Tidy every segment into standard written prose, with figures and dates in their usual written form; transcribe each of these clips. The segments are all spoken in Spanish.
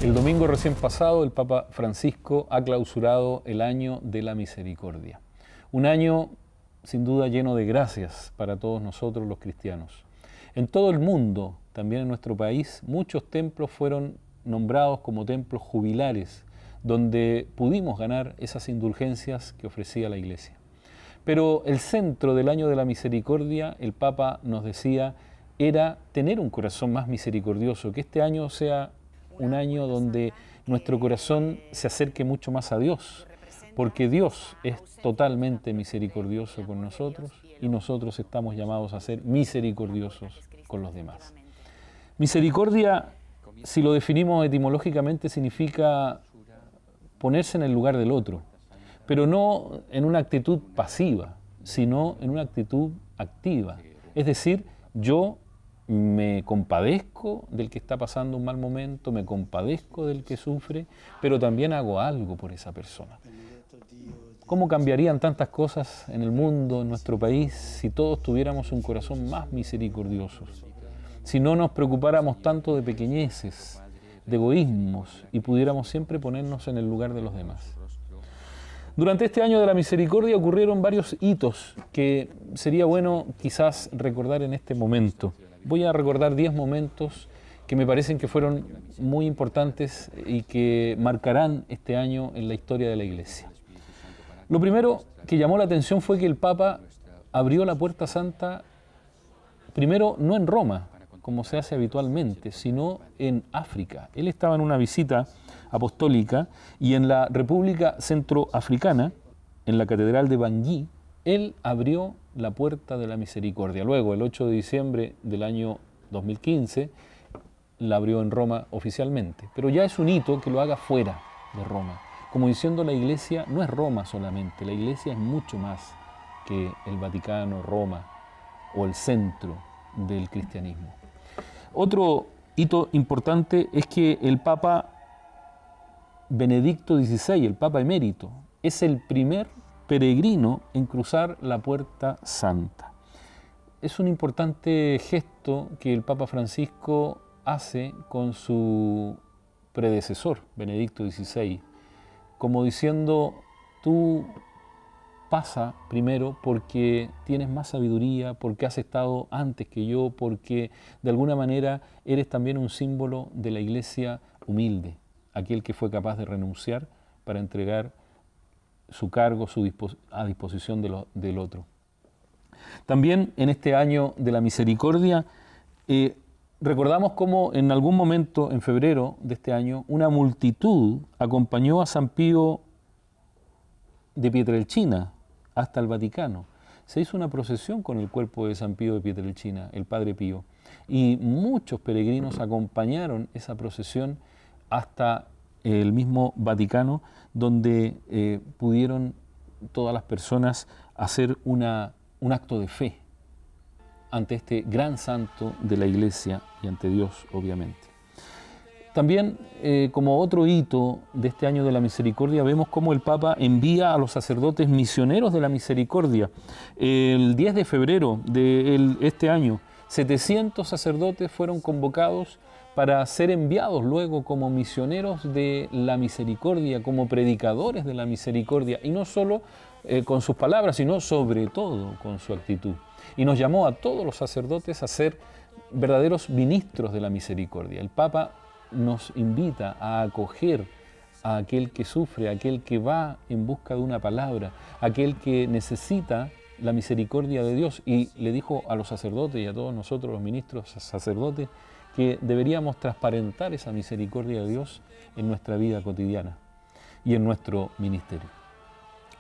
El domingo recién pasado, el Papa Francisco ha clausurado el Año de la Misericordia. Un año, sin duda, lleno de gracias para todos nosotros los cristianos. En todo el mundo, también en nuestro país, muchos templos fueron nombrados como templos jubilares, donde pudimos ganar esas indulgencias que ofrecía la Iglesia. Pero el centro del Año de la Misericordia, el Papa nos decía, era tener un corazón más misericordioso, que este año sea un año donde nuestro corazón se acerque mucho más a Dios, porque Dios es totalmente misericordioso con nosotros y nosotros estamos llamados a ser misericordiosos con los demás. Misericordia, si lo definimos etimológicamente, significa ponerse en el lugar del otro, pero no en una actitud pasiva, sino en una actitud activa. Es decir, yo me compadezco del que está pasando un mal momento, me compadezco del que sufre, pero también hago algo por esa persona. ¿Cómo cambiarían tantas cosas en el mundo, en nuestro país, si todos tuviéramos un corazón más misericordioso? Si no nos preocupáramos tanto de pequeñeces, de egoísmos, y pudiéramos siempre ponernos en el lugar de los demás. Durante este año de la misericordia ocurrieron varios hitos que sería bueno quizás recordar en este momento. Voy a recordar 10 momentos que me parecen que fueron muy importantes y que marcarán este año en la historia de la Iglesia. Lo primero que llamó la atención fue que el Papa abrió la Puerta Santa, primero no en Roma, como se hace habitualmente, sino en África. Él estaba en una visita apostólica y en la República Centroafricana, en la Catedral de Bangui, él abrió la Puerta de la Misericordia. Luego, el 8 de diciembre del año 2015, la abrió en Roma oficialmente. Pero ya es un hito que lo haga fuera de Roma. Como diciendo, la Iglesia no es Roma solamente, la Iglesia es mucho más que el Vaticano, Roma o el centro del cristianismo. Otro hito importante es que el Papa Benedicto XVI, el Papa emérito, es el primer peregrino en cruzar la Puerta Santa. Es un importante gesto que el Papa Francisco hace con su predecesor, Benedicto XVI, como diciendo, tú pasa primero porque tienes más sabiduría, porque has estado antes que yo, porque de alguna manera eres también un símbolo de la Iglesia humilde, aquel que fue capaz de renunciar para entregar su cargo a disposición del otro. También en este año de la misericordia, recordamos cómo en algún momento, en febrero de este año, una multitud acompañó a San Pío de Pietrelcina hasta el Vaticano. Se hizo una procesión con el cuerpo de San Pío de Pietrelcina, el Padre Pío, y muchos peregrinos acompañaron esa procesión hasta el mismo Vaticano, donde pudieron todas las personas hacer un acto de fe ante este gran santo de la Iglesia y ante Dios, obviamente. También, como otro hito de este año de la misericordia, vemos cómo el Papa envía a los sacerdotes misioneros de la misericordia. El 10 de febrero de este año, 700 sacerdotes fueron convocados para ser enviados luego como misioneros de la misericordia, como predicadores de la misericordia, y no solo con sus palabras, sino sobre todo con su actitud. Y nos llamó a todos los sacerdotes a ser verdaderos ministros de la misericordia. El Papa nos invita a acoger a aquel que sufre, a aquel que va en busca de una palabra, a aquel que necesita la misericordia de Dios, y le dijo a los sacerdotes y a todos nosotros los ministros sacerdotes que deberíamos transparentar esa misericordia de Dios en nuestra vida cotidiana y en nuestro ministerio.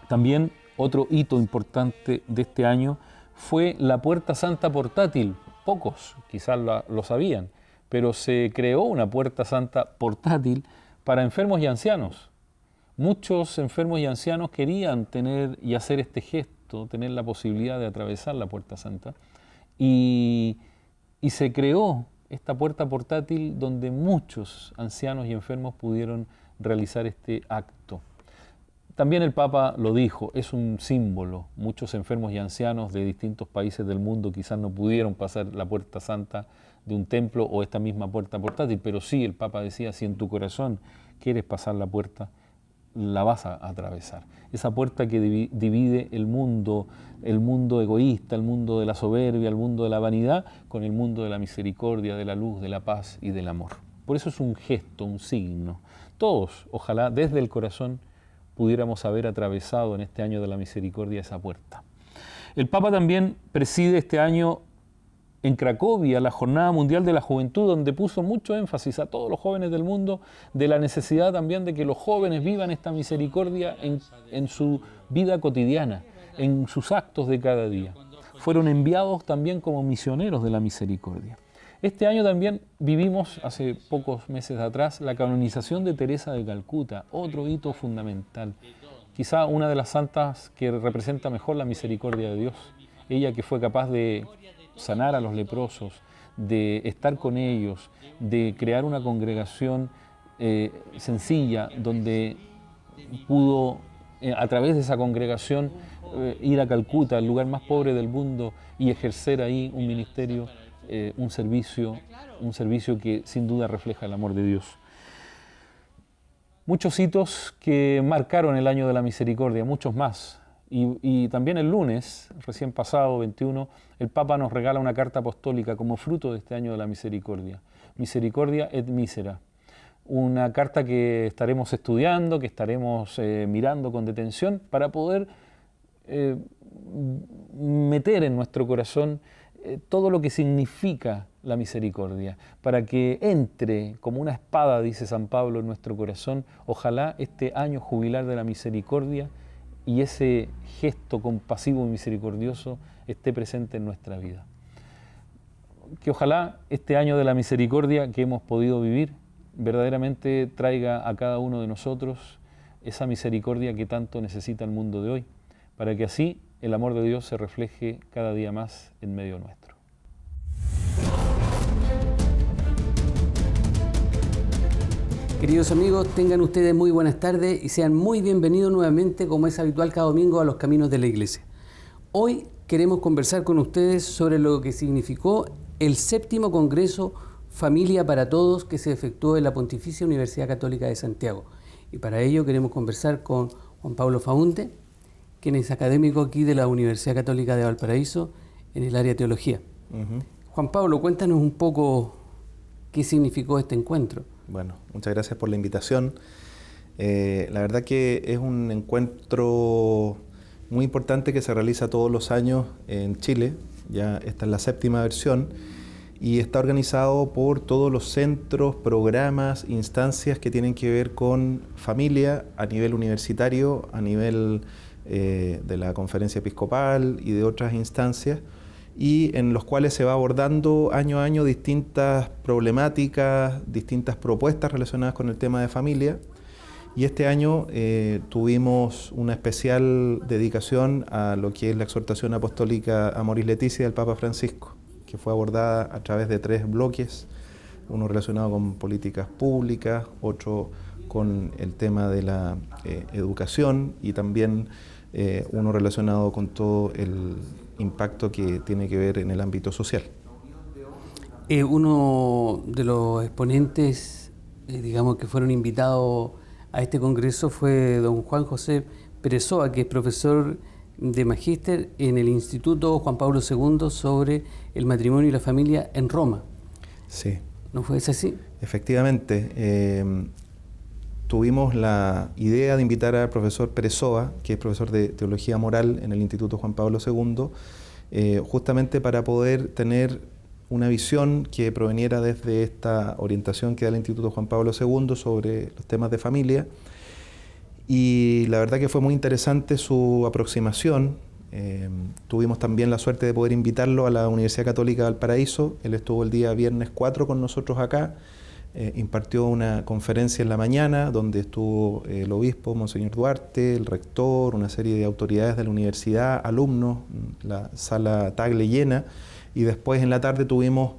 También otro hito importante de este año fue la Puerta Santa portátil. Pocos quizás lo sabían, pero se creó una Puerta Santa portátil para enfermos y ancianos. Muchos enfermos y ancianos querían tener y hacer este gesto, tener la posibilidad de atravesar la Puerta Santa, y se creó esta puerta portátil donde muchos ancianos y enfermos pudieron realizar este acto. También el Papa lo dijo, es un símbolo. Muchos enfermos y ancianos de distintos países del mundo quizás no pudieron pasar la Puerta Santa de un templo o esta misma puerta portátil, pero sí el Papa decía, si en tu corazón quieres pasar la puerta, la vas a atravesar. Esa puerta que divide el mundo egoísta, el mundo de la soberbia, el mundo de la vanidad, con el mundo de la misericordia, de la luz, de la paz y del amor. Por eso es un gesto, un signo. Todos, ojalá desde el corazón, pudiéramos haber atravesado en este año de la misericordia esa puerta. El Papa también preside este año en Cracovia la Jornada Mundial de la Juventud, donde puso mucho énfasis a todos los jóvenes del mundo de la necesidad también de que los jóvenes vivan esta misericordia en su vida cotidiana, en sus actos de cada día. Fueron enviados también como misioneros de la misericordia. Este año también vivimos, hace pocos meses atrás, la canonización de Teresa de Calcuta, otro hito fundamental. Quizá una de las santas que representa mejor la misericordia de Dios. Ella que fue capaz de sanar a los leprosos, de estar con ellos, de crear una congregación sencilla, donde pudo, a través de esa congregación, ir a Calcuta, el lugar más pobre del mundo, y ejercer ahí un ministerio, un servicio que sin duda refleja el amor de Dios. Muchos hitos que marcaron el año de la misericordia, muchos más. Y también el lunes, recién pasado, 21, el Papa nos regala una carta apostólica como fruto de este año de la misericordia. Misericordia et misera. Una carta que estaremos estudiando, que estaremos mirando con detención para poder meter en nuestro corazón todo lo que significa la misericordia, para que entre como una espada, dice San Pablo, en nuestro corazón, ojalá este año jubilar de la misericordia y ese gesto compasivo y misericordioso esté presente en nuestra vida. Que ojalá este año de la misericordia que hemos podido vivir verdaderamente traiga a cada uno de nosotros esa misericordia que tanto necesita el mundo de hoy, para que así el amor de Dios se refleje cada día más en medio nuestro. Queridos amigos, tengan ustedes muy buenas tardes y sean muy bienvenidos nuevamente, como es habitual cada domingo, a los caminos de la Iglesia. Hoy queremos conversar con ustedes sobre lo que significó el 7º Congreso Familia para Todos que se efectuó en la Pontificia Universidad Católica de Santiago. Y para ello queremos conversar con Juan Pablo Faúnde, quien es académico aquí de la Universidad Católica de Valparaíso en el área de teología. Juan Pablo, cuéntanos un poco qué significó este encuentro. Bueno, muchas gracias por la invitación. La verdad que es un encuentro muy importante que se realiza todos los años en Chile. Ya esta es la 7ª versión y está organizado por todos los centros, programas, instancias que tienen que ver con familia a nivel universitario, a nivel de la Conferencia Episcopal y de otras instancias, y en los cuales se va abordando año a año distintas problemáticas, distintas propuestas relacionadas con el tema de familia. Y este año tuvimos una especial dedicación a lo que es la exhortación apostólica Amoris Laetitia del Papa Francisco, que fue abordada a través de 3 bloques, uno relacionado con políticas públicas, otro con el tema de la educación y también uno relacionado con todo el impacto que tiene que ver en el ámbito social. Uno de los exponentes, digamos, que fueron invitados a este congreso fue don Juan José Perezoa, que es profesor de magíster en el Instituto Juan Pablo II sobre el matrimonio y la familia en Roma. Sí. ¿No fue así? Efectivamente. Tuvimos la idea de invitar al profesor Perezoa, que es profesor de Teología Moral en el Instituto Juan Pablo II, justamente para poder tener una visión que proveniera desde esta orientación que da el Instituto Juan Pablo II sobre los temas de familia. Y la verdad que fue muy interesante su aproximación. Tuvimos también la suerte de poder invitarlo a la Universidad Católica de Valparaíso. Él estuvo el día viernes 4 con nosotros acá. Impartió una conferencia en la mañana donde estuvo el obispo, Monseñor Duarte, el rector, una serie de autoridades de la universidad, alumnos, la sala Tagle llena, y después en la tarde tuvimos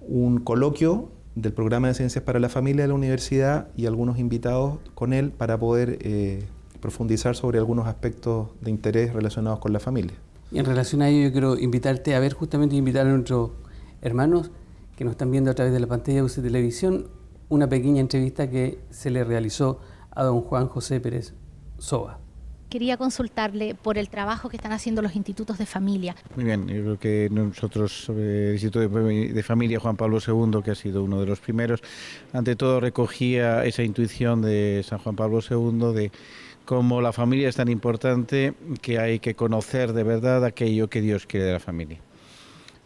un coloquio del programa de Ciencias para la Familia de la universidad y algunos invitados con él para poder profundizar sobre algunos aspectos de interés relacionados con la familia. Y en relación a ello yo quiero invitarte a ver, justamente invitar a nuestros hermanos que nos están viendo a través de la pantalla de UC Televisión, una pequeña entrevista que se le realizó a don Juan José Pérez Soba. Quería consultarle por el trabajo que están haciendo los institutos de familia. Muy bien, yo creo que nosotros, el Instituto de Familia Juan Pablo II, que ha sido uno de los primeros, ante todo recogía esa intuición de San Juan Pablo II de cómo la familia es tan importante que hay que conocer de verdad aquello que Dios quiere de la familia.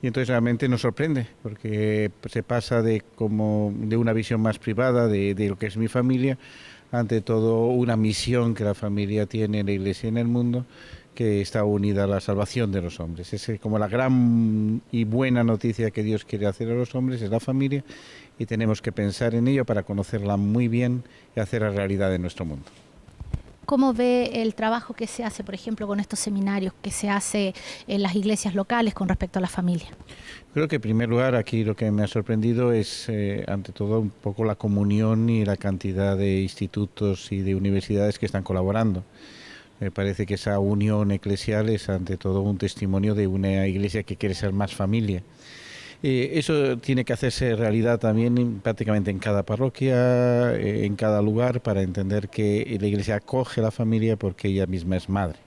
Y entonces realmente nos sorprende, porque se pasa de una visión más privada de lo que es mi familia, ante todo una misión que la familia tiene en la Iglesia y en el mundo, que está unida a la salvación de los hombres. Es como la gran y buena noticia que Dios quiere hacer a los hombres, es la familia, y tenemos que pensar en ello para conocerla muy bien y hacerla realidad en nuestro mundo. ¿Cómo ve el trabajo que se hace, por ejemplo, con estos seminarios que se hace en las iglesias locales con respecto a la familia? Creo que en primer lugar aquí lo que me ha sorprendido es ante todo un poco la comunión y la cantidad de institutos y de universidades que están colaborando. Me parece que esa unión eclesial es ante todo un testimonio de una iglesia que quiere ser más familia. Eso tiene que hacerse realidad también prácticamente en cada parroquia, en cada lugar, para entender que la Iglesia acoge a la familia porque ella misma es madre.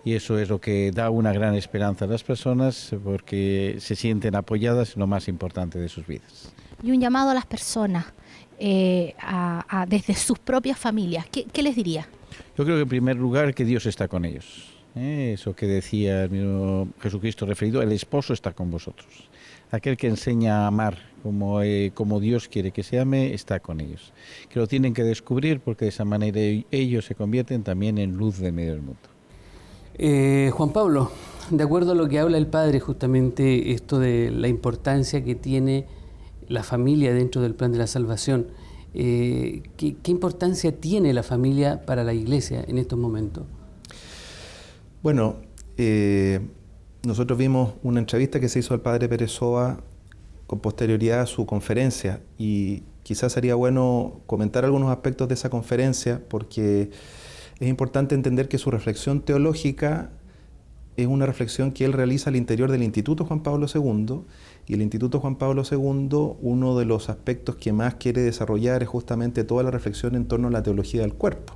Y eso es lo que da una gran esperanza a las personas, porque se sienten apoyadas en lo más importante de sus vidas. Y un llamado a las personas desde sus propias familias. ¿Qué les diría? Yo creo que en primer lugar que Dios está con ellos. Eso que decía el mismo Jesucristo referido, el esposo está con vosotros. Aquel que enseña a amar como Dios quiere que se ame, está con ellos. Que lo tienen que descubrir porque de esa manera ellos se convierten también en luz de medio del mundo. Juan Pablo, de acuerdo a lo que habla el Padre, justamente esto de la importancia que tiene la familia dentro del plan de la salvación, ¿qué importancia tiene la familia para la Iglesia en estos momentos? Bueno, nosotros vimos una entrevista que se hizo al padre Pérez Soba con posterioridad a su conferencia y quizás sería bueno comentar algunos aspectos de esa conferencia porque es importante entender que su reflexión teológica es una reflexión que él realiza al interior del Instituto Juan Pablo II y el Instituto Juan Pablo II, uno de los aspectos que más quiere desarrollar es justamente toda la reflexión en torno a la teología del cuerpo.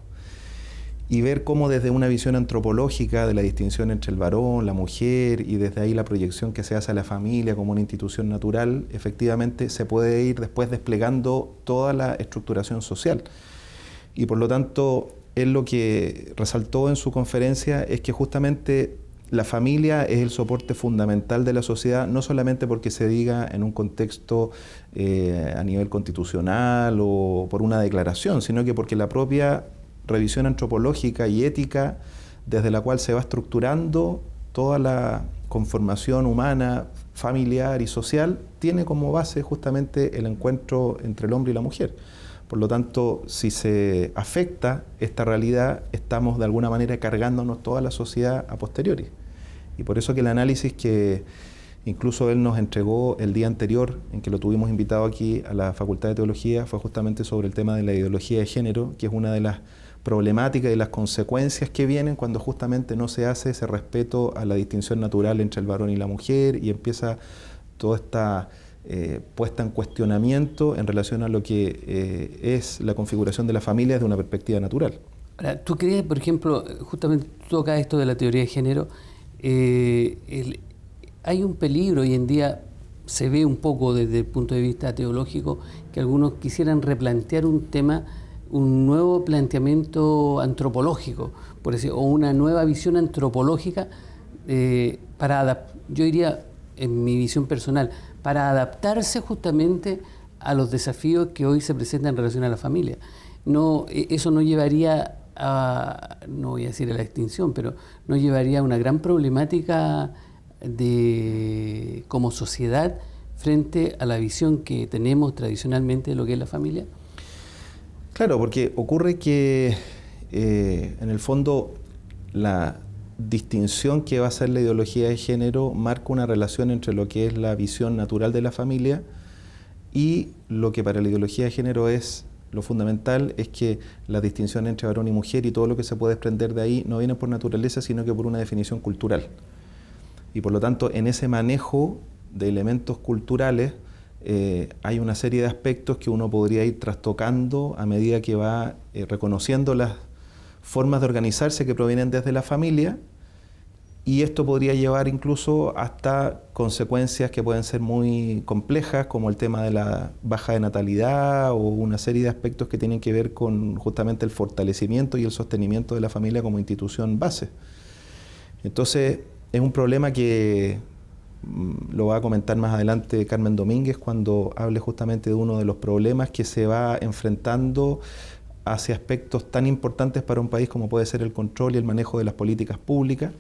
Y ver cómo desde una visión antropológica de la distinción entre el varón, la mujer y desde ahí la proyección que se hace a la familia como una institución natural, efectivamente se puede ir después desplegando toda la estructuración social. Y por lo tanto, él lo que resaltó en su conferencia es que justamente la familia es el soporte fundamental de la sociedad, no solamente porque se diga en un contexto a nivel constitucional o por una declaración, sino que porque la propia revisión antropológica y ética desde la cual se va estructurando toda la conformación humana, familiar y social, tiene como base justamente el encuentro entre el hombre y la mujer. Por lo tanto, si se afecta esta realidad, estamos de alguna manera cargándonos toda la sociedad a posteriori. Y por eso que el análisis que incluso él nos entregó el día anterior, en que lo tuvimos invitado aquí a la Facultad de Teología, fue justamente sobre el tema de la ideología de género, que es una de las problemáticas y las consecuencias que vienen cuando justamente no se hace ese respeto a la distinción natural entre el varón y la mujer y empieza toda esta puesta en cuestionamiento en relación a lo que es la configuración de la familia desde una perspectiva natural. Ahora, ¿tú crees, por ejemplo, justamente tú tocas esto de la teoría de género, hay un peligro hoy en día, se ve un poco desde el punto de vista teológico, que algunos quisieran replantear un tema, un nuevo planteamiento antropológico, por decir, o una nueva visión antropológica yo diría, en mi visión personal, para adaptarse justamente a los desafíos que hoy se presentan en relación a la familia. No, eso no llevaría no voy a decir a la extinción, pero no llevaría a una gran problemática como sociedad frente a la visión que tenemos tradicionalmente de lo que es la familia. Claro, porque ocurre que en el fondo la distinción que va a ser la ideología de género marca una relación entre lo que es la visión natural de la familia y lo que para la ideología de género es lo fundamental, es que la distinción entre varón y mujer y todo lo que se puede desprender de ahí no viene por naturaleza, sino que por una definición cultural. Y por lo tanto, en ese manejo de elementos culturales, hay una serie de aspectos que uno podría ir trastocando a medida que va reconociendo las formas de organizarse que provienen desde la familia, y esto podría llevar incluso hasta consecuencias que pueden ser muy complejas, como el tema de la baja de natalidad o una serie de aspectos que tienen que ver con justamente el fortalecimiento y el sostenimiento de la familia como institución base. Entonces, es un problema que lo va a comentar más adelante Carmen Domínguez cuando hable justamente de uno de los problemas que se va enfrentando hacia aspectos tan importantes para un país como puede ser el control y el manejo de las políticas públicas,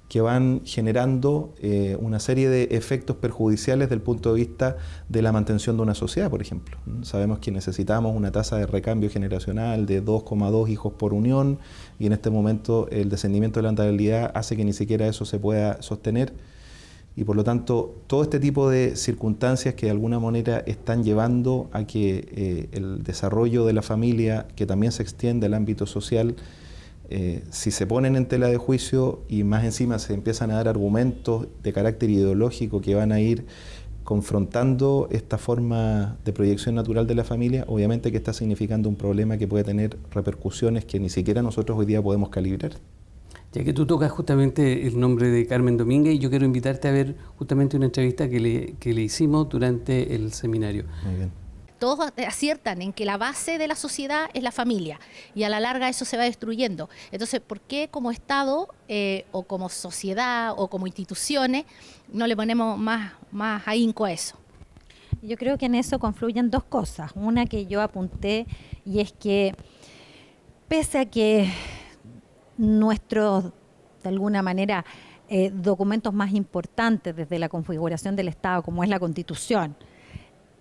que van generando una serie de efectos perjudiciales desde el punto de vista de la mantención de una sociedad, por ejemplo. Sabemos que necesitamos una tasa de recambio generacional de 2,2 hijos por unión, y en este momento el descendimiento de la natalidad hace que ni siquiera eso se pueda sostener, y por lo tanto todo este tipo de circunstancias que de alguna manera están llevando a que el desarrollo de la familia, que también se extiende al ámbito social, si se ponen en tela de juicio y más encima se empiezan a dar argumentos de carácter ideológico que van a ir confrontando esta forma de proyección natural de la familia, obviamente que está significando un problema que puede tener repercusiones que ni siquiera nosotros hoy día podemos calibrar. Ya que tú tocas justamente el nombre de Carmen Domínguez, yo quiero invitarte a ver justamente una entrevista que le hicimos durante el seminario. Muy bien. Todos aciertan en que la base de la sociedad es la familia y a la larga eso se va destruyendo. Entonces, ¿por qué como Estado o como sociedad o como instituciones no le ponemos más ahínco a eso? Yo creo que en eso confluyen dos cosas. Una que yo apunté, y es que pese a que nuestros, de alguna manera, documentos más importantes desde la configuración del Estado, como es la Constitución,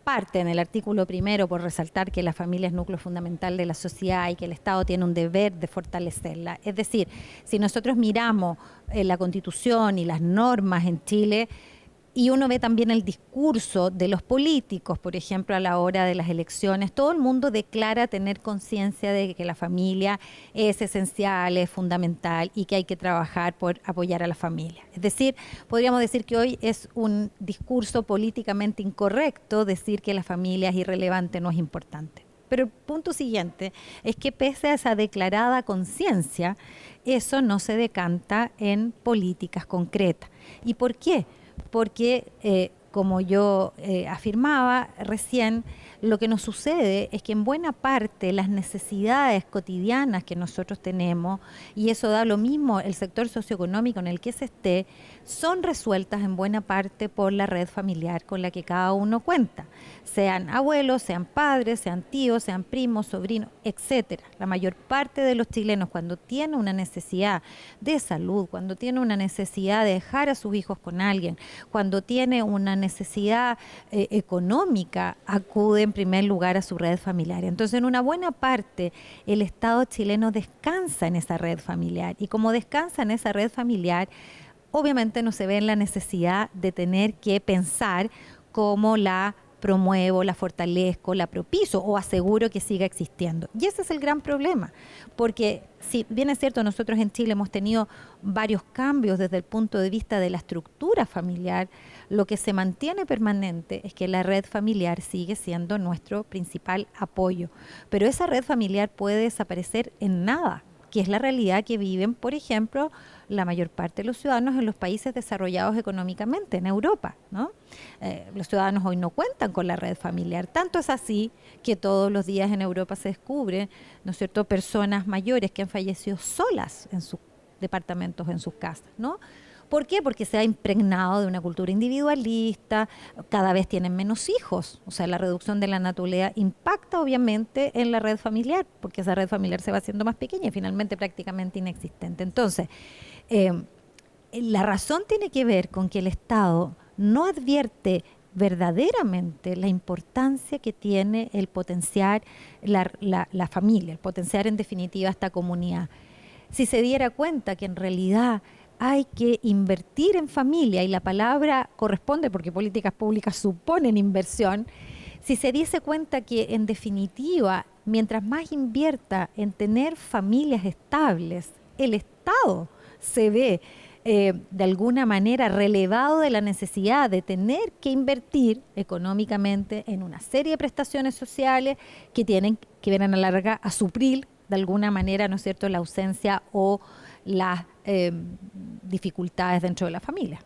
parte en el artículo 1 por resaltar que la familia es núcleo fundamental de la sociedad y que el Estado tiene un deber de fortalecerla. Es decir, si nosotros miramos la Constitución y las normas en Chile, y uno ve también el discurso de los políticos, por ejemplo, a la hora de las elecciones, todo el mundo declara tener conciencia de que la familia es esencial, es fundamental y que hay que trabajar por apoyar a la familia. Es decir, podríamos decir que hoy es un discurso políticamente incorrecto decir que la familia es irrelevante, no es importante. Pero el punto siguiente es que pese a esa declarada conciencia, eso no se decanta en políticas concretas. ¿Y por qué? Porque, como yo afirmaba recién, lo que nos sucede es que en buena parte las necesidades cotidianas que nosotros tenemos, y eso da lo mismo el sector socioeconómico en el que se esté, son resueltas en buena parte por la red familiar con la que cada uno cuenta, sean abuelos, sean padres, sean tíos, sean primos, sobrinos, etcétera. La mayor parte de los chilenos, cuando tiene una necesidad de salud, cuando tiene una necesidad de dejar a sus hijos con alguien, cuando tiene una necesidad económica, acude en primer lugar a su red familiar. Entonces, en una buena parte, el Estado chileno descansa en esa red familiar, y como descansa en esa red familiar, obviamente no se ve en la necesidad de tener que pensar cómo la promuevo, la fortalezco, la propicio o aseguro que siga existiendo. Y ese es el gran problema, porque si bien es cierto, nosotros en Chile hemos tenido varios cambios desde el punto de vista de la estructura familiar, lo que se mantiene permanente es que la red familiar sigue siendo nuestro principal apoyo. Pero esa red familiar puede desaparecer en nada, que es la realidad que viven, por ejemplo, la mayor parte de los ciudadanos en los países desarrollados económicamente, en Europa, ¿no? Los ciudadanos hoy no cuentan con la red familiar. Tanto es así que todos los días en Europa se descubre, ¿no es cierto?, personas mayores que han fallecido solas en sus departamentos, en sus casas, ¿no? ¿Por qué? Porque se ha impregnado de una cultura individualista, cada vez tienen menos hijos, o sea, la reducción de la natalidad impacta obviamente en la red familiar, porque esa red familiar se va haciendo más pequeña y finalmente prácticamente inexistente. Entonces, la razón tiene que ver con que el Estado no advierte verdaderamente la importancia que tiene el potenciar la familia, el potenciar en definitiva esta comunidad. Si se diera cuenta que en realidad hay que invertir en familia, y la palabra corresponde porque políticas públicas suponen inversión, si se diese cuenta que en definitiva, mientras más invierta en tener familias estables, el Estado se ve de alguna manera relevado de la necesidad de tener que invertir económicamente en una serie de prestaciones sociales que vienen a la larga a suplir de alguna manera, ¿no es cierto?, la ausencia o las dificultades dentro de la familia.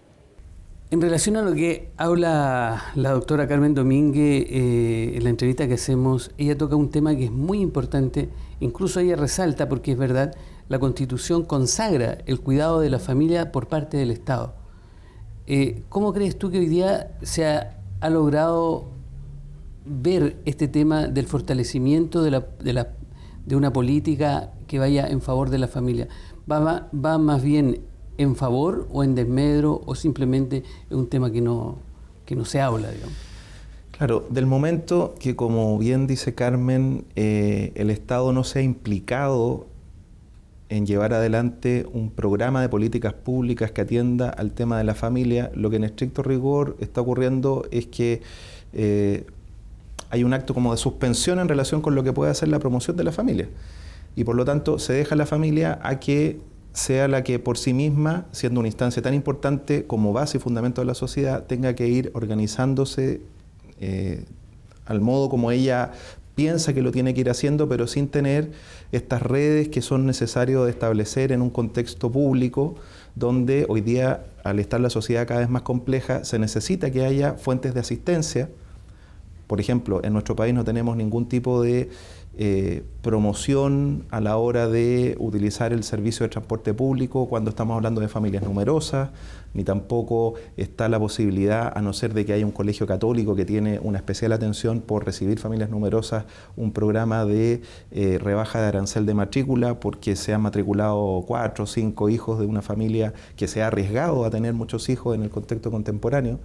En relación a lo que habla la doctora Carmen Domínguez en la entrevista que hacemos, ella toca un tema que es muy importante, incluso ella resalta, porque es verdad, la Constitución consagra el cuidado de la familia por parte del Estado. ¿Cómo crees tú que hoy día ha logrado ver este tema del fortalecimiento de una política que vaya en favor de la familia? ¿Va más bien en favor o en desmedro, o simplemente es un tema que no se habla, digamos? Claro, del momento que, como bien dice Carmen, el Estado no se ha implicado en llevar adelante un programa de políticas públicas que atienda al tema de la familia, lo que en estricto rigor está ocurriendo es que hay un acto como de suspensión en relación con lo que puede hacer la promoción de la familia. Y por lo tanto se deja a la familia a que sea la que por sí misma, siendo una instancia tan importante como base y fundamento de la sociedad, tenga que ir organizándose al modo como ella piensa que lo tiene que ir haciendo, pero sin tener estas redes que son necesarios de establecer en un contexto público donde hoy día, al estar la sociedad cada vez más compleja, se necesita que haya fuentes de asistencia. Por ejemplo, en nuestro país no tenemos ningún tipo de promoción a la hora de utilizar el servicio de transporte público cuando estamos hablando de familias numerosas, ni tampoco está la posibilidad, a no ser de que haya un colegio católico que tiene una especial atención por recibir familias numerosas, un programa de rebaja de arancel de matrícula porque se han matriculado 4 o 5 hijos de una familia que se ha arriesgado a tener muchos hijos en el contexto contemporáneo.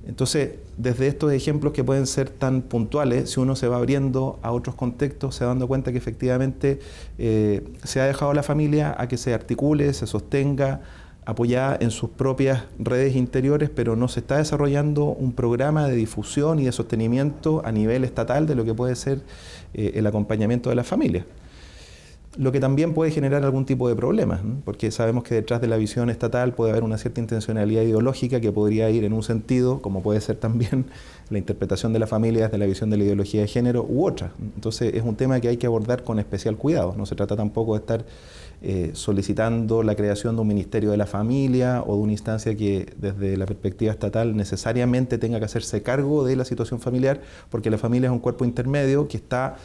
Entonces, desde estos ejemplos que pueden ser tan puntuales, si uno se va abriendo a otros contextos, se va dando cuenta que efectivamente se ha dejado a la familia a que se articule, se sostenga, apoyada en sus propias redes interiores, pero no se está desarrollando un programa de difusión y de sostenimiento a nivel estatal de lo que puede ser el acompañamiento de la familia. Lo que también puede generar algún tipo de problemas, ¿no? Porque sabemos que detrás de la visión estatal puede haber una cierta intencionalidad ideológica que podría ir en un sentido, como puede ser también la interpretación de la familia desde la visión de la ideología de género u otra. Entonces es un tema que hay que abordar con especial cuidado. No se trata tampoco de estar solicitando la creación de un ministerio de la familia o de una instancia que desde la perspectiva estatal necesariamente tenga que hacerse cargo de la situación familiar, porque la familia es un cuerpo intermedio que está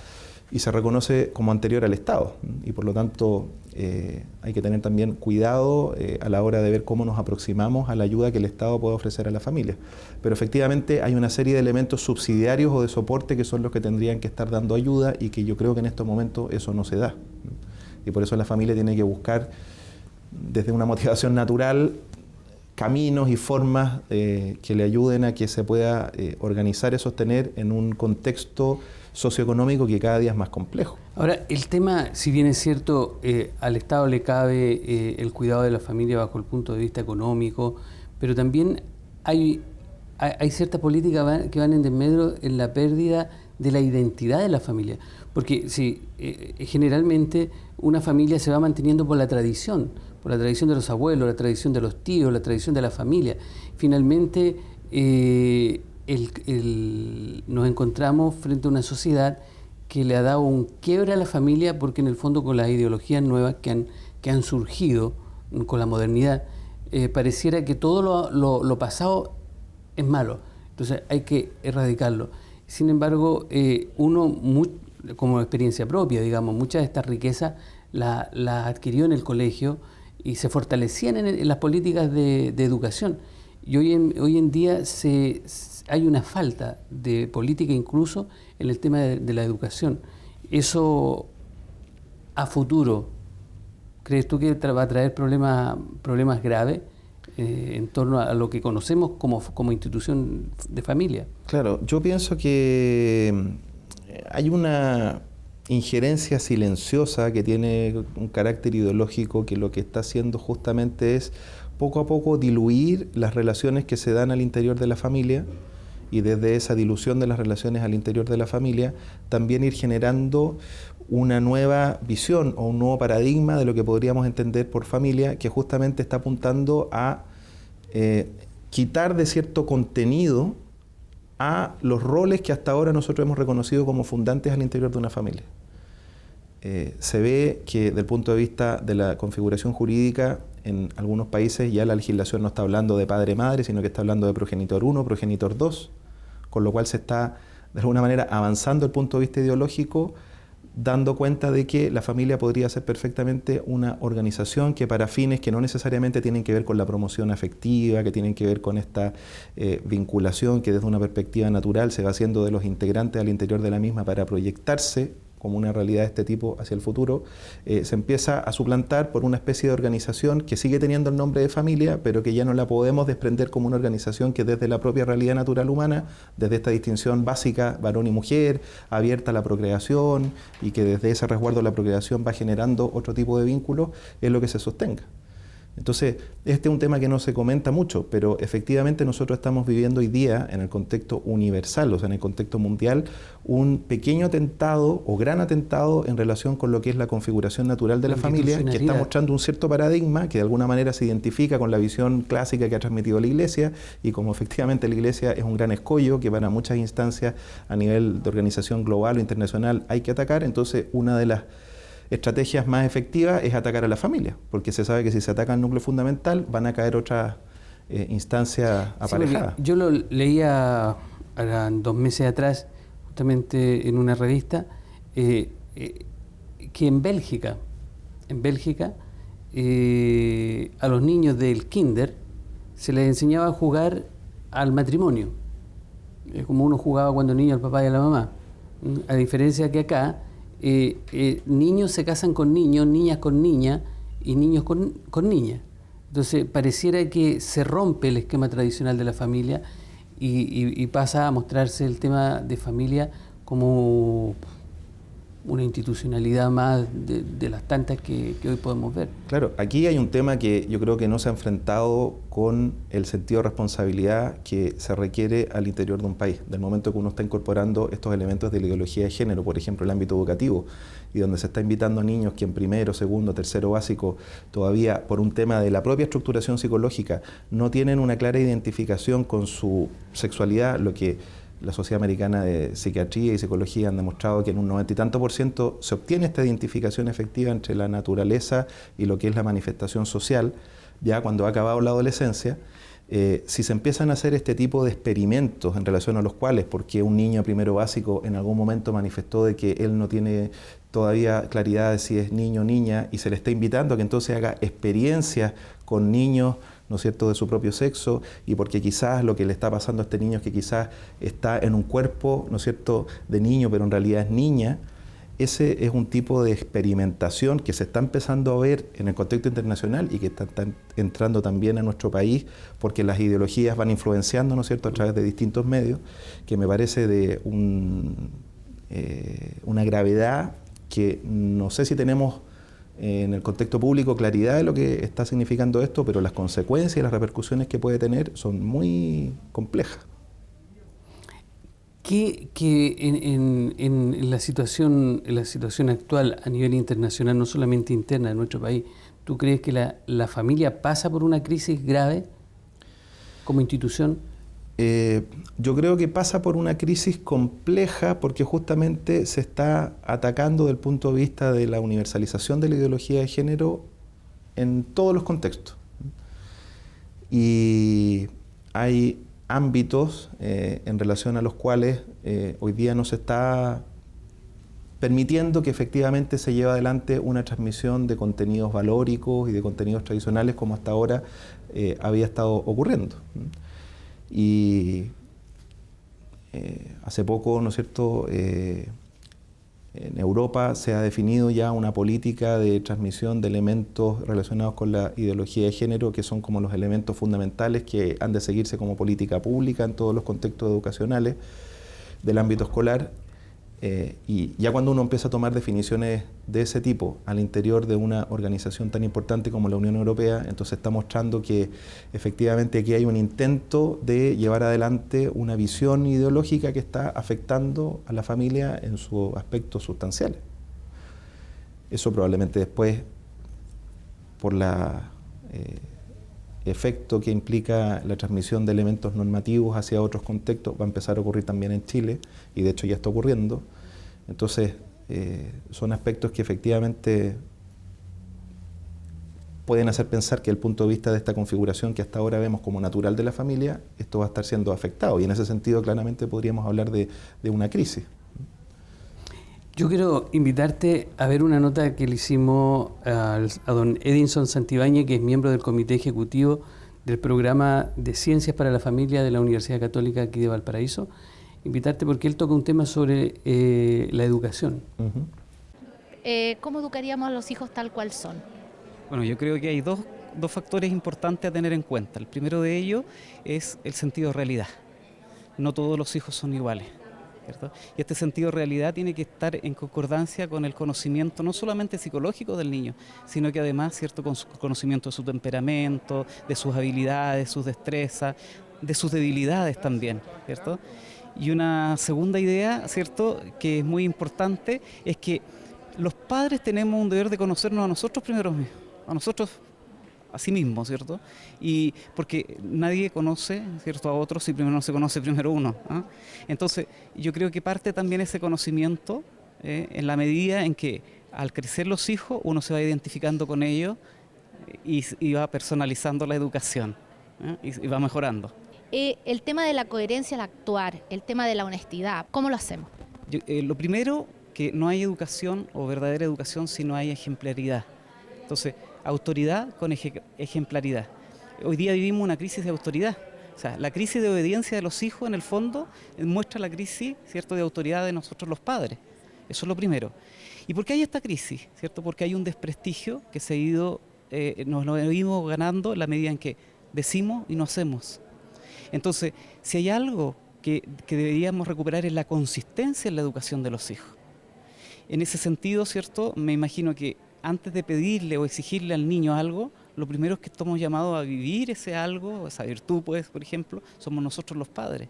y se reconoce como anterior al Estado. Y por lo tanto hay que tener también cuidado a la hora de ver cómo nos aproximamos a la ayuda que el Estado puede ofrecer a la familia. Pero efectivamente hay una serie de elementos subsidiarios o de soporte que son los que tendrían que estar dando ayuda y que yo creo que en estos momentos eso no se da. Y por eso la familia tiene que buscar desde una motivación natural caminos y formas que le ayuden a que se pueda organizar y sostener en un contexto socioeconómico que cada día es más complejo. Ahora, el tema, si bien es cierto, al Estado le cabe el cuidado de la familia bajo el punto de vista económico, pero también hay ciertas políticas que van en desmedro en la pérdida de la identidad de la familia. Porque generalmente una familia se va manteniendo por la tradición de los abuelos, la tradición de los tíos, la tradición de la familia. Finalmente, nos encontramos frente a una sociedad que le ha dado un quiebre a la familia porque en el fondo con las ideologías nuevas que han surgido con la modernidad, pareciera que todo lo pasado es malo, entonces hay que erradicarlo. Sin embargo, uno, como experiencia propia, digamos, muchas de estas riquezas la adquirió en el colegio y se fortalecían en las políticas de educación. Y hoy en día hay una falta de política incluso en el tema de la educación. Eso a futuro, ¿crees tú que va a traer problemas graves en torno a lo que conocemos como institución de familia? Claro, yo pienso que hay una injerencia silenciosa que tiene un carácter ideológico que lo que está haciendo justamente es poco a poco diluir las relaciones que se dan al interior de la familia y desde esa dilución de las relaciones al interior de la familia, también ir generando una nueva visión o un nuevo paradigma de lo que podríamos entender por familia, que justamente está apuntando a quitar de cierto contenido a los roles que hasta ahora nosotros hemos reconocido como fundantes al interior de una familia. Se ve que desde el punto de vista de la configuración jurídica, en algunos países ya la legislación no está hablando de padre-madre, sino que está hablando de progenitor 1, progenitor 2, con lo cual se está de alguna manera avanzando el punto de vista ideológico, dando cuenta de que la familia podría ser perfectamente una organización que para fines que no necesariamente tienen que ver con la promoción afectiva, que tienen que ver con esta vinculación que desde una perspectiva natural se va haciendo de los integrantes al interior de la misma para proyectarse como una realidad de este tipo hacia el futuro, se empieza a suplantar por una especie de organización que sigue teniendo el nombre de familia, pero que ya no la podemos desprender como una organización que desde la propia realidad natural humana, desde esta distinción básica varón y mujer, abierta a la procreación, y que desde ese resguardo de la procreación va generando otro tipo de vínculos, es lo que se sostenga. Entonces, este es un tema que no se comenta mucho, pero efectivamente nosotros estamos viviendo hoy día en el contexto universal, o sea, en el contexto mundial, un pequeño atentado o gran atentado en relación con lo que es la configuración natural de la familia, que está mostrando un cierto paradigma que de alguna manera se identifica con la visión clásica que ha transmitido la Iglesia, y como efectivamente la Iglesia es un gran escollo que para muchas instancias a nivel de organización global o internacional hay que atacar, entonces una de las estrategias más efectivas es atacar a la familia, porque se sabe que si se ataca el núcleo fundamental van a caer otras instancias aparejadas. Sí, yo lo leía 2 meses atrás, justamente en una revista, que en Bélgica, a los niños del kinder se les enseñaba a jugar al matrimonio. Es como uno jugaba cuando niño al papá y a la mamá. A diferencia que acá, niños se casan con niños, niñas con niñas y niños con niñas. Entonces pareciera que se rompe el esquema tradicional de la familia y pasa a mostrarse el tema de familia como una institucionalidad más de las tantas que hoy podemos ver. Claro, aquí hay un tema que yo creo que no se ha enfrentado con el sentido de responsabilidad que se requiere al interior de un país, del momento que uno está incorporando estos elementos de la ideología de género, por ejemplo, el ámbito educativo, y donde se está invitando a niños que en primero, segundo, tercero básico, todavía por un tema de la propia estructuración psicológica, no tienen una clara identificación con su sexualidad, lo que la Sociedad Americana de Psiquiatría y Psicología han demostrado que en un 90 y tanto % se obtiene esta identificación efectiva entre la naturaleza y lo que es la manifestación social, ya cuando ha acabado la adolescencia. Si se empiezan a hacer este tipo de experimentos en relación a los cuales, porque un niño primero básico en algún momento manifestó de que él no tiene todavía claridad de si es niño o niña, y se le está invitando a que entonces haga experiencias con niños, ¿no es cierto?, de su propio sexo, y porque quizás lo que le está pasando a este niño es que quizás está en un cuerpo, ¿no es cierto?, de niño, pero en realidad es niña. Ese es un tipo de experimentación que se está empezando a ver en el contexto internacional y que está entrando también a nuestro país, porque las ideologías van influenciando, ¿no es cierto?, a través de distintos medios, que me parece de una gravedad que no sé si tenemos en el contexto público claridad de lo que está significando esto, pero las consecuencias y las repercusiones que puede tener son muy complejas. Que en la situación actual a nivel internacional, no solamente interna de nuestro país, ¿tú crees que la familia pasa por una crisis grave como institución? Yo creo que pasa por una crisis compleja porque justamente se está atacando desde el punto de vista de la universalización de la ideología de género en todos los contextos. Y hay ámbitos en relación a los cuales hoy día no se está permitiendo que efectivamente se lleve adelante una transmisión de contenidos valóricos y de contenidos tradicionales como hasta ahora había estado ocurriendo. Y hace poco, ¿no es cierto?, en Europa se ha definido ya una política de transmisión de elementos relacionados con la ideología de género, que son como los elementos fundamentales que han de seguirse como política pública en todos los contextos educacionales del ámbito escolar. Y ya cuando uno empieza a tomar definiciones de ese tipo al interior de una organización tan importante como la Unión Europea, entonces está mostrando que efectivamente aquí hay un intento de llevar adelante una visión ideológica que está afectando a la familia en sus aspectos sustanciales. Eso probablemente después, por la efecto que implica la transmisión de elementos normativos hacia otros contextos, va a empezar a ocurrir también en Chile, y de hecho ya está ocurriendo. Entonces, son aspectos que efectivamente pueden hacer pensar que desde el punto de vista de esta configuración que hasta ahora vemos como natural de la familia, esto va a estar siendo afectado, y en ese sentido claramente podríamos hablar de una crisis. Yo quiero invitarte a ver una nota que le hicimos a don Edinson Santibáñez, que es miembro del Comité Ejecutivo del Programa de Ciencias para la Familia de la Universidad Católica aquí de Valparaíso. Invitarte porque él toca un tema sobre la educación. ¿Cómo educaríamos a los hijos tal cual son? Bueno, yo creo que hay dos factores importantes a tener en cuenta. El primero de ellos es el sentido de realidad. No todos los hijos son iguales, ¿cierto? Y este sentido de realidad tiene que estar en concordancia con el conocimiento no solamente psicológico del niño, sino que además, ¿cierto?, con su conocimiento de su temperamento, de sus habilidades, sus destrezas, de sus debilidades también, ¿cierto? Y una segunda idea, ¿cierto?, que es muy importante, es que los padres tenemos un deber de conocernos a nosotros primero, a nosotros a sí mismos, ¿cierto? Y porque nadie conoce, ¿cierto?, a otros si primero no se conoce primero uno, ¿eh? Entonces, yo creo que parte también ese conocimiento en la medida en que al crecer los hijos uno se va identificando con ellos y va personalizando la educación, y va mejorando. El tema de la coherencia al actuar, el tema de la honestidad, ¿cómo lo hacemos? Lo primero, que no hay educación o verdadera educación si no hay ejemplaridad. Entonces, autoridad con ejemplaridad. Hoy día vivimos una crisis de autoridad. O sea, la crisis de obediencia de los hijos, en el fondo, muestra la crisis, ¿cierto?, de autoridad de nosotros los padres. Eso es lo primero. ¿Y por qué hay esta crisis? ¿Cierto? Porque hay un desprestigio que se ha ido, nos lo hemos ganando en la medida en que decimos y no hacemos. Entonces, si hay algo que deberíamos recuperar es la consistencia en la educación de los hijos. En ese sentido, ¿cierto?, me imagino que antes de pedirle o exigirle al niño algo, lo primero es que estamos llamados a vivir ese algo, esa virtud, pues, por ejemplo, somos nosotros los padres.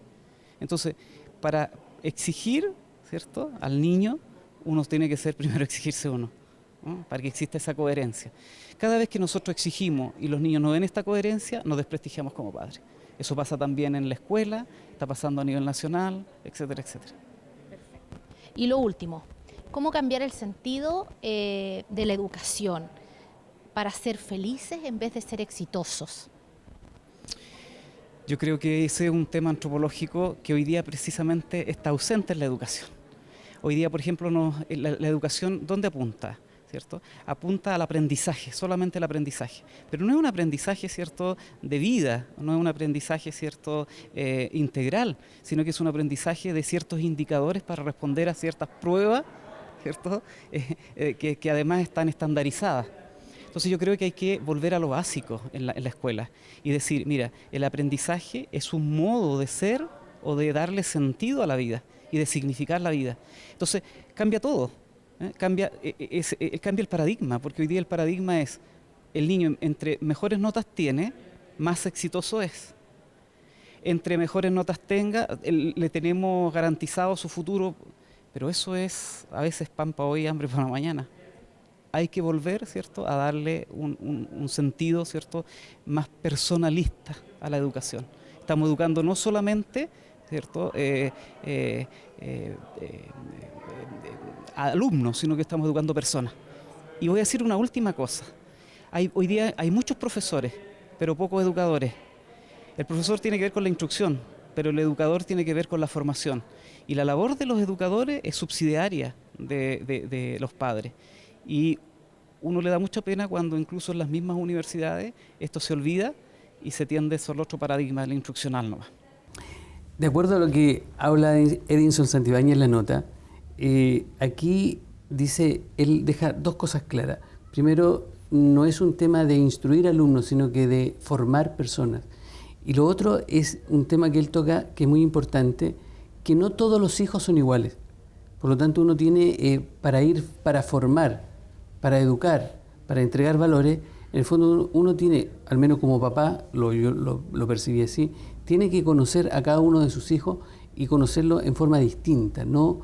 Entonces, para exigir, ¿cierto?, al niño, uno tiene que ser primero exigirse uno, ¿no?, para que exista esa coherencia. Cada vez que nosotros exigimos y los niños no ven esta coherencia, nos desprestigiamos como padres. Eso pasa también en la escuela, está pasando a nivel nacional, etcétera, etcétera. Perfecto. Y lo último, ¿cómo cambiar el sentido de la educación para ser felices en vez de ser exitosos? Yo creo que ese es un tema antropológico que hoy día precisamente está ausente en la educación. Hoy día, por ejemplo, la educación, ¿dónde apunta? ¿Cierto? Apunta al aprendizaje, solamente al aprendizaje. Pero no es un aprendizaje, ¿cierto?, de vida, no es un aprendizaje, ¿cierto?, integral, sino que es un aprendizaje de ciertos indicadores para responder a ciertas pruebas, ¿cierto?, que además están estandarizadas. Entonces yo creo que hay que volver a lo básico en la escuela y decir, mira, el aprendizaje es un modo de ser o de darle sentido a la vida y de significar la vida. Entonces cambia todo. Cambia el paradigma, porque hoy día el paradigma es el niño entre mejores notas tiene, más exitoso es. Entre mejores notas tenga, le tenemos garantizado su futuro, pero eso es a veces pan para hoy, hambre para mañana. Hay que volver, ¿cierto?, a darle un sentido, ¿cierto?, más personalista a la educación. Estamos educando no solamente, ¿cierto?, alumnos, sino que estamos educando personas. Y voy a decir una última cosa. Hoy día hay muchos profesores, pero pocos educadores. El profesor tiene que ver con la instrucción, pero el educador tiene que ver con la formación. Y la labor de los educadores es subsidiaria de los padres. Y uno le da mucha pena cuando incluso en las mismas universidades esto se olvida y se tiende solo otro paradigma, el instruccional nomás. De acuerdo a lo que habla Edinson Santibáñez en la nota, aquí dice, él deja dos cosas claras. Primero, no es un tema de instruir alumnos, sino que de formar personas. Y lo otro es un tema que él toca, que es muy importante, que no todos los hijos son iguales. Por lo tanto, uno tiene para formar, para educar, para entregar valores. En el fondo uno tiene, al menos como papá, yo lo percibí así, tiene que conocer a cada uno de sus hijos y conocerlo en forma distinta, no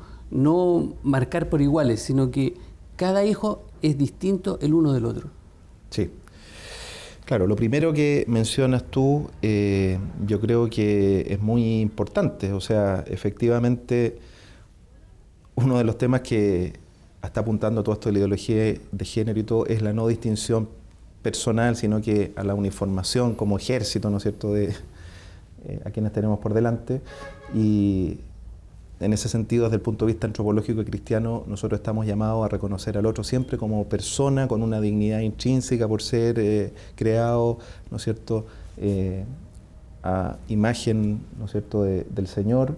marcar por iguales, sino que cada hijo es distinto el uno del otro. Sí. Claro, lo primero que mencionas tú, yo creo que es muy importante. O sea, efectivamente, uno de los temas que está apuntando todo esto de la ideología de género y todo es la no distinción personal, sino que a la uniformación como ejército, ¿no es cierto?, de a quienes tenemos por delante. Y en ese sentido, desde el punto de vista antropológico y cristiano, nosotros estamos llamados a reconocer al otro siempre como persona con una dignidad intrínseca por ser creado, ¿no es cierto?, a imagen, ¿no es cierto?, del Señor,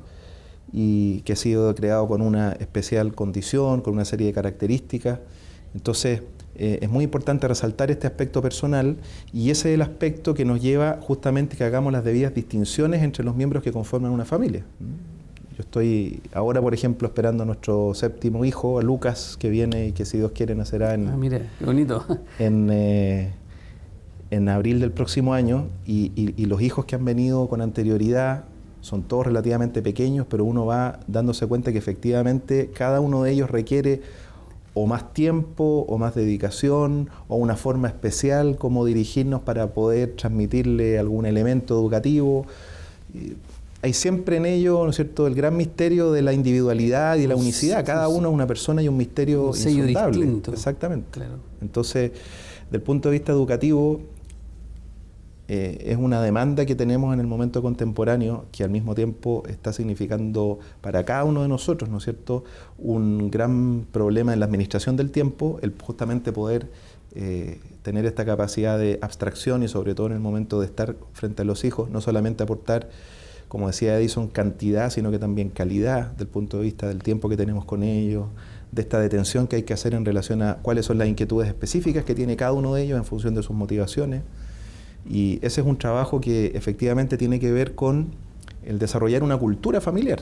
y que ha sido creado con una especial condición, con una serie de características. Entonces, es muy importante resaltar este aspecto personal, y ese es el aspecto que nos lleva justamente que hagamos las debidas distinciones entre los miembros que conforman una familia. Yo estoy ahora, por ejemplo, esperando a nuestro 7º hijo, a Lucas, que viene y que, si Dios quiere, nacerá mira, qué bonito. En abril del próximo año, y los hijos que han venido con anterioridad son todos relativamente pequeños, pero uno va dándose cuenta que efectivamente cada uno de ellos requiere o más tiempo, o más dedicación, o una forma especial como dirigirnos para poder transmitirle algún elemento educativo. Hay siempre en ello, ¿no es cierto?, el gran misterio de la individualidad y la unicidad. Cada uno es una persona y un misterio insondable. Distinto. Exactamente. Claro. Entonces, del punto de vista educativo, es una demanda que tenemos en el momento contemporáneo, que al mismo tiempo está significando para cada uno de nosotros, ¿no es cierto?, un gran problema en la administración del tiempo, el justamente poder tener esta capacidad de abstracción, y sobre todo en el momento de estar frente a los hijos, no solamente aportar, como decía Edison, cantidad, sino que también calidad, del punto de vista del tiempo que tenemos con ellos, de esta detención que hay que hacer en relación a cuáles son las inquietudes específicas que tiene cada uno de ellos en función de sus motivaciones. Y ese es un trabajo que efectivamente tiene que ver con el desarrollar una cultura familiar.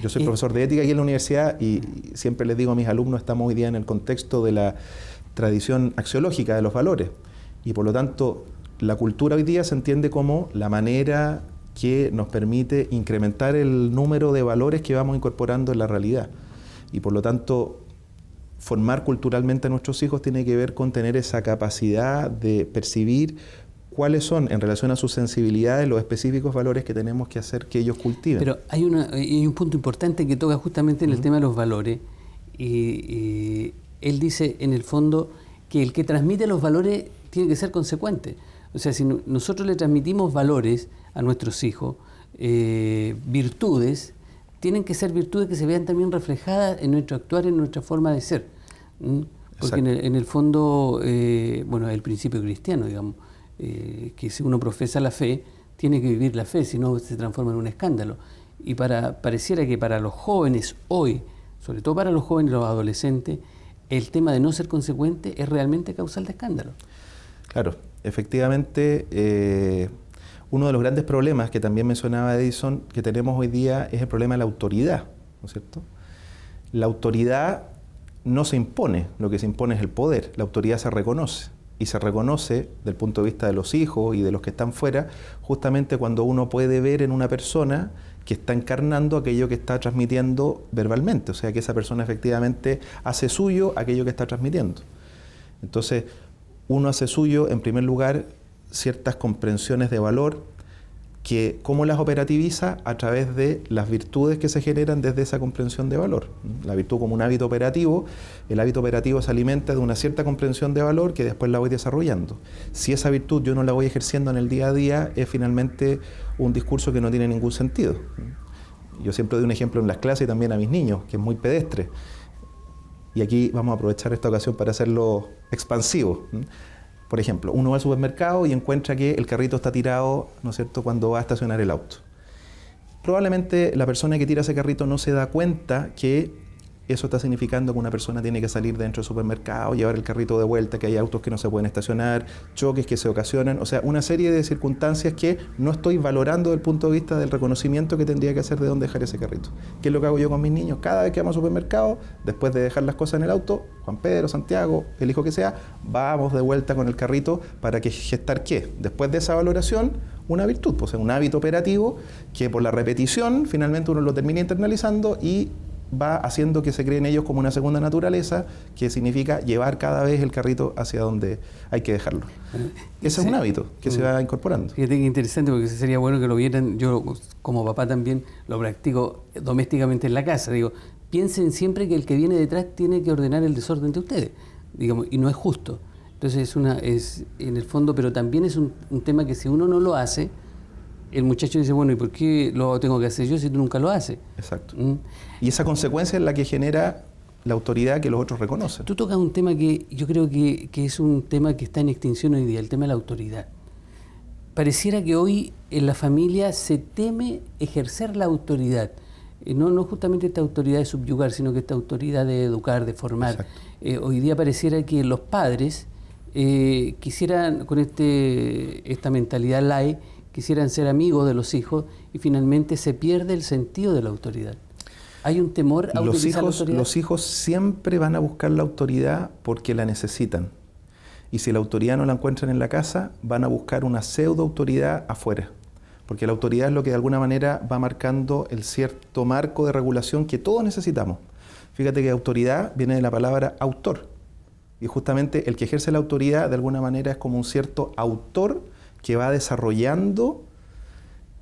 Yo soy profesor de ética aquí en la universidad, y siempre les digo a mis alumnos, estamos hoy día en el contexto de la tradición axiológica de los valores, y por lo tanto la cultura hoy día se entiende como la manera que nos permite incrementar el número de valores que vamos incorporando en la realidad. Y por lo tanto, formar culturalmente a nuestros hijos tiene que ver con tener esa capacidad de percibir cuáles son, en relación a sus sensibilidades, los específicos valores que tenemos que hacer que ellos cultiven. Pero hay un punto importante que toca justamente en el tema de los valores. Él dice, en el fondo, que el que transmite los valores tiene que ser consecuente. O sea, si nosotros le transmitimos valores a nuestros hijos, virtudes, tienen que ser virtudes que se vean también reflejadas en nuestro actuar, en nuestra forma de ser. Porque en el fondo, el principio cristiano, digamos, que si uno profesa la fe, tiene que vivir la fe, si no se transforma en un escándalo. Y pareciera que para los jóvenes hoy, sobre todo para los jóvenes y los adolescentes, el tema de no ser consecuente es realmente causal de escándalo. Claro, efectivamente, uno de los grandes problemas que también mencionaba Edison, que tenemos hoy día, es el problema de la autoridad, ¿no es cierto? La autoridad no se impone, lo que se impone es el poder. La autoridad se reconoce, y se reconoce del punto de vista de los hijos y de los que están fuera, justamente cuando uno puede ver en una persona que está encarnando aquello que está transmitiendo verbalmente, o sea, que esa persona efectivamente hace suyo aquello que está transmitiendo. Entonces, uno hace suyo, en primer lugar, ciertas comprensiones de valor, que cómo las operativiza a través de las virtudes que se generan desde esa comprensión de valor. La virtud como un hábito operativo, el hábito operativo se alimenta de una cierta comprensión de valor que después la voy desarrollando. Si esa virtud yo no la voy ejerciendo en el día a día, es finalmente un discurso que no tiene ningún sentido. Yo siempre doy un ejemplo en las clases y también a mis niños, que es muy pedestre. Y aquí vamos a aprovechar esta ocasión para hacerlo expansivo. Por ejemplo, uno va al supermercado y encuentra que el carrito está tirado, ¿no es cierto?, cuando va a estacionar el auto. Probablemente la persona que tira ese carrito no se da cuenta que eso está significando que una persona tiene que salir dentro del supermercado, llevar el carrito de vuelta, que hay autos que no se pueden estacionar, choques que se ocasionan, o sea, una serie de circunstancias que no estoy valorando desde el punto de vista del reconocimiento que tendría que hacer de dónde dejar ese carrito. ¿Qué es lo que hago yo con mis niños? Cada vez que vamos al supermercado, después de dejar las cosas en el auto, Juan Pedro, Santiago, el hijo que sea, vamos de vuelta con el carrito para que gestar ¿qué? Después de esa valoración, una virtud, pues, un hábito operativo que por la repetición finalmente uno lo termina internalizando y va haciendo que se cree en ellos como una segunda naturaleza, que significa llevar cada vez el carrito hacia donde hay que dejarlo. Ese es un hábito que se va incorporando. Fíjate que interesante, porque sería bueno que lo vieran. Yo como papá también lo practico domésticamente en la casa. Digo, piensen siempre que el que viene detrás tiene que ordenar el desorden de ustedes, digamos, y no es justo. Entonces es en el fondo, pero también es un tema que si uno no lo hace, el muchacho dice, bueno, ¿y por qué lo tengo que hacer yo si tú nunca lo haces? Exacto. Y esa consecuencia es la que genera la autoridad que los otros reconocen. Tú tocas un tema que yo creo que es un tema que está en extinción hoy día, el tema de la autoridad. Pareciera que hoy en la familia se teme ejercer la autoridad. No justamente esta autoridad de subyugar, sino que esta autoridad de educar, de formar. Hoy día pareciera que los padres quisieran, con esta mentalidad lae, quisieran ser amigos de los hijos y finalmente se pierde el sentido de la autoridad. ¿Hay un temor a utilizar la autoridad? Los hijos siempre van a buscar la autoridad porque la necesitan. Y si la autoridad no la encuentran en la casa, van a buscar una pseudo-autoridad afuera. Porque la autoridad es lo que de alguna manera va marcando el cierto marco de regulación que todos necesitamos. Fíjate que autoridad viene de la palabra autor. Y justamente el que ejerce la autoridad de alguna manera es como un cierto autor que va desarrollando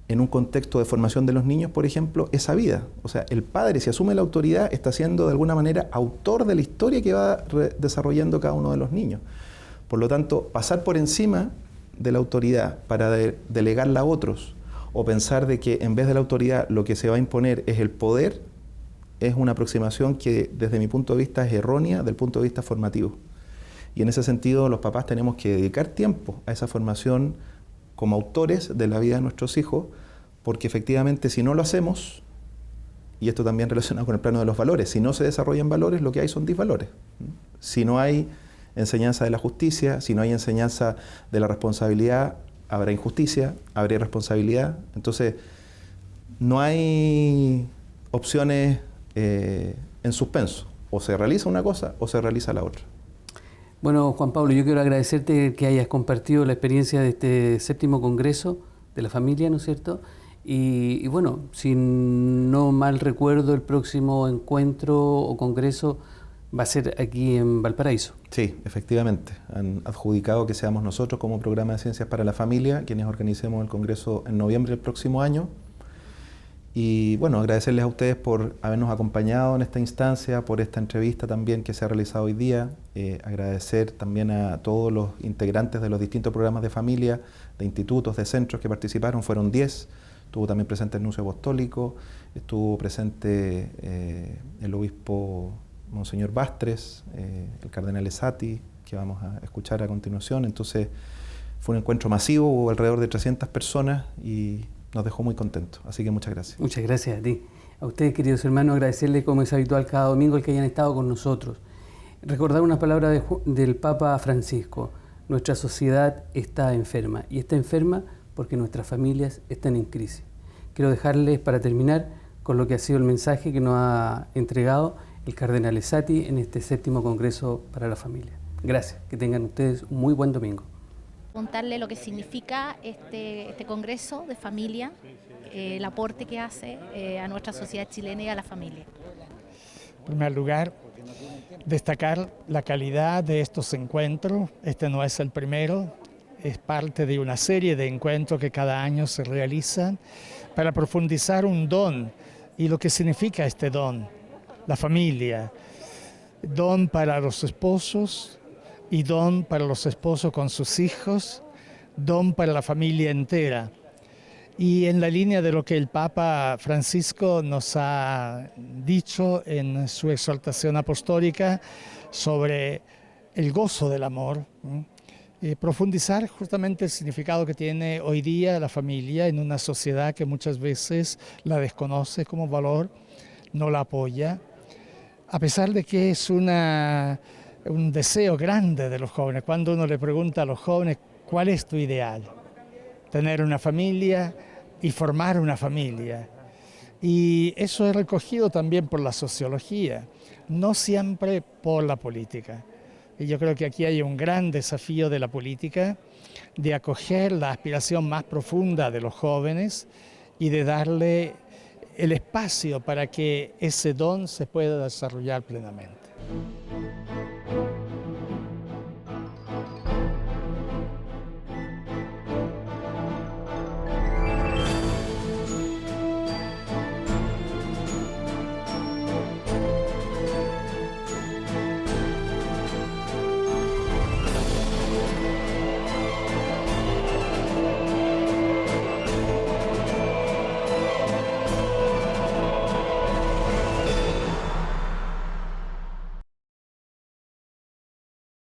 en un contexto de formación de los niños, por ejemplo, esa vida. O sea, el padre, si asume la autoridad, está siendo de alguna manera autor de la historia que va desarrollando cada uno de los niños. Por lo tanto, pasar por encima de la autoridad para delegarla a otros o pensar de que en vez de la autoridad lo que se va a imponer es el poder, es una aproximación que desde mi punto de vista es errónea del punto de vista formativo. Y en ese sentido los papás tenemos que dedicar tiempo a esa formación como autores de la vida de nuestros hijos, porque efectivamente si no lo hacemos, y esto también relacionado con el plano de los valores, si no se desarrollan valores, lo que hay son disvalores. Si no hay enseñanza de la justicia, si no hay enseñanza de la responsabilidad, habrá injusticia, habrá irresponsabilidad. Entonces, no hay opciones en suspenso. O se realiza una cosa o se realiza la otra. Bueno, Juan Pablo, yo quiero agradecerte que hayas compartido la experiencia de este 7º Congreso de la Familia, ¿no es cierto? Y bueno, si no mal recuerdo, el próximo encuentro o congreso va a ser aquí en Valparaíso. Sí, efectivamente. Han adjudicado que seamos nosotros como Programa de Ciencias para la Familia quienes organicemos el congreso en noviembre del próximo año. Y bueno, agradecerles a ustedes por habernos acompañado en esta instancia, por esta entrevista también que se ha realizado hoy día. Agradecer también a todos los integrantes de los distintos programas de familia, de institutos, de centros que participaron. Fueron 10. Estuvo también presente el nuncio apostólico, estuvo presente el obispo Monseñor Bastres, el cardenal Esati, que vamos a escuchar a continuación. Entonces fue un encuentro masivo, hubo alrededor de 300 personas y nos dejó muy contentos, así que muchas gracias. Muchas gracias a ti. A ustedes, queridos hermanos, agradecerles como es habitual cada domingo el que hayan estado con nosotros. Recordar unas palabras del Papa Francisco. Nuestra sociedad está enferma y está enferma porque nuestras familias están en crisis. Quiero dejarles para terminar con lo que ha sido el mensaje que nos ha entregado el cardenal Esati en este 7º Congreso para la Familia. Gracias, que tengan ustedes un muy buen domingo. Contarle lo que significa este Congreso de Familia, el aporte que hace a nuestra sociedad chilena y a la familia. En primer lugar, destacar la calidad de estos encuentros. Este no es el primero, es parte de una serie de encuentros que cada año se realizan para profundizar un don y lo que significa este don, la familia, don para los esposos y don para los esposos con sus hijos, don para la familia entera. Y en la línea de lo que el Papa Francisco nos ha dicho en su exhortación apostólica sobre el gozo del amor, profundizar justamente el significado que tiene hoy día la familia en una sociedad que muchas veces la desconoce como valor, no la apoya, a pesar de que es un deseo grande de los jóvenes. Cuando uno le pregunta a los jóvenes, ¿cuál es tu ideal? Tener una familia y formar una familia. Y eso es recogido también por la sociología, no siempre por la política. Y yo creo que aquí hay un gran desafío de la política, de acoger la aspiración más profunda de los jóvenes y de darle el espacio para que ese don se pueda desarrollar plenamente.